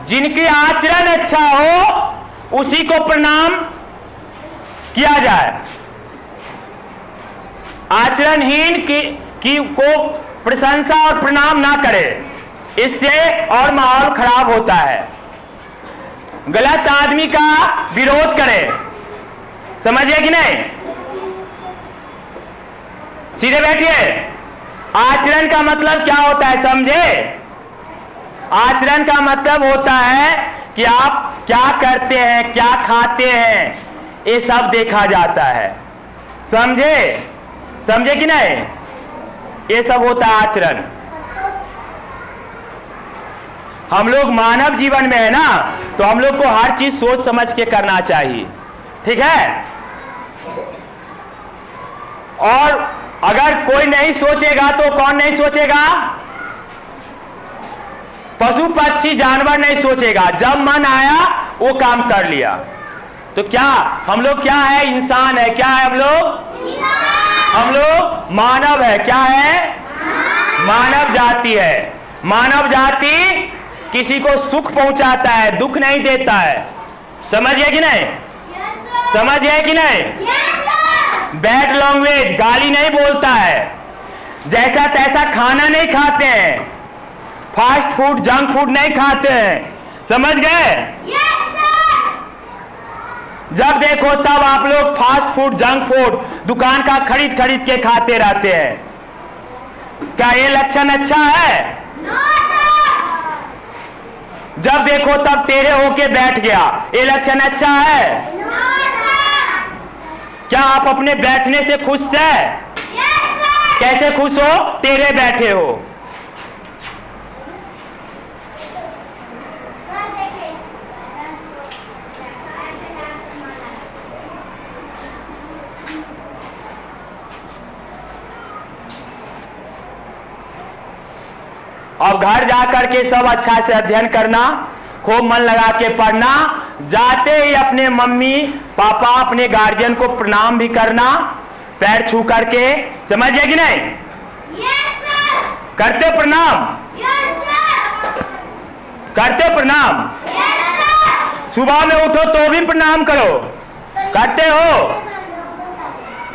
जिनकी आचरण अच्छा हो उसी को प्रणाम किया जाए। आचरणहीन की को प्रशंसा और प्रणाम ना करे, इससे और माहौल खराब होता है। गलत आदमी का विरोध करे, समझिए कि नहीं? सीधे बैठिए। आचरण का मतलब क्या होता है समझे? आचरण का मतलब होता है कि आप क्या करते हैं, क्या खाते हैं, ये सब देखा जाता है। समझे? समझे कि नहीं? ये सब होता है आचरण। हम लोग मानव जीवन में है ना, तो हम लोग को हर चीज सोच समझ के करना चाहिए, ठीक है? और अगर कोई नहीं सोचेगा तो कौन नहीं सोचेगा? पशु पक्षी जानवर नहीं सोचेगा, जब मन आया वो काम कर लिया। तो क्या हम लोग क्या है? इंसान है। क्या है हम लोग? हम लोग मानव है। क्या है? मानव जाति है। मानव जाति किसी को सुख पहुंचाता है, दुख नहीं देता है। समझिए कि नहीं? समझिए कि नहीं? बैड लैंग्वेज, गाली नहीं बोलता है, जैसा तैसा खाना नहीं खाते हैं, फास्ट फूड जंक फूड नहीं खाते हैं। समझ गए? जब देखो तब आप लोग फास्ट फूड जंक फूड दुकान का खरीद खरीद के खाते रहते हैं। क्या ये लक्षण अच्छा है? जब देखो तब टेढ़े होके बैठ गया, ये लक्षण अच्छा है? क्या आप अपने बैठने से खुश हैं? कैसे खुश हो? टेढ़े बैठे हो। अब घर जाकर के सब अच्छा से अध्ययन करना, खूब मन लगा के पढ़ना, जाते ही अपने मम्मी पापा अपने गार्जियन को प्रणाम भी करना, पैर छू करके। समझिए कि नहीं? करते प्रणाम? करते प्रणाम? सुबह में उठो तो भी प्रणाम करो, करते हो?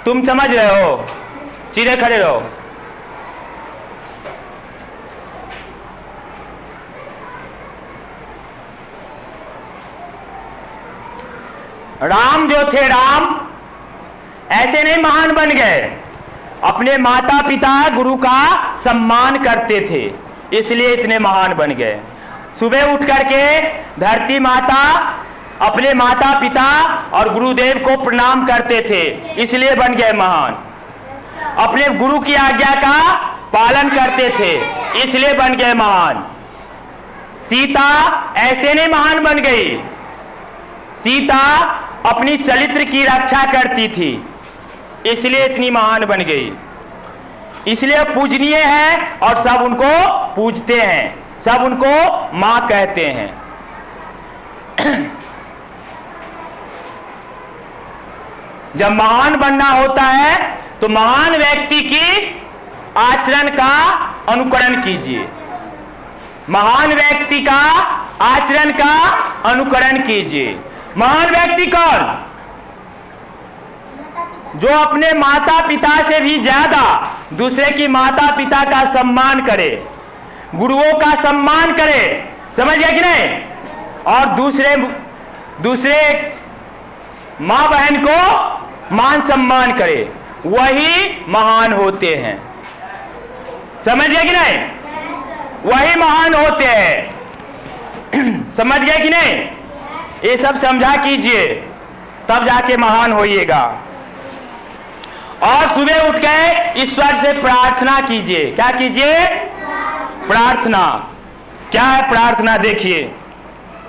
तुम समझ रहे हो? सीधे खड़े रहो। राम जो थे, राम ऐसे नहीं महान बन गए, अपने माता पिता गुरु का सम्मान करते थे, इसलिए इतने महान बन गए। सुबह उठ करके धरती माता अपने माता पिता और गुरुदेव को प्रणाम करते थे, इसलिए बन गए महान। अपने गुरु की आज्ञा का पालन करते थे, इसलिए बन गए महान। सीता ऐसे नहीं महान बन गई, सीता अपनी चरित्र की रक्षा करती थी, इसलिए इतनी महान बन गई। इसलिए पूजनीय है और सब उनको पूजते हैं, सब उनको मां कहते हैं। जब महान बनना होता है तो महान व्यक्ति की आचरण का अनुकरण कीजिए। महान व्यक्ति का आचरण का अनुकरण कीजिए। महान व्यक्ति कौन? जो अपने माता पिता से भी ज्यादा दूसरे की माता पिता का सम्मान करे, गुरुओं का सम्मान करे। समझ गया कि नहीं? और दूसरे मां बहन को मान सम्मान करे, वही महान होते हैं। समझ गया कि नहीं? वही महान होते हैं। समझ गया कि नहीं? ये सब समझा कीजिए, तब जाके महान होइएगा। और सुबह उठ के ईश्वर से प्रार्थना कीजिए। क्या कीजिए? प्रार्थना। क्या है प्रार्थना? देखिए,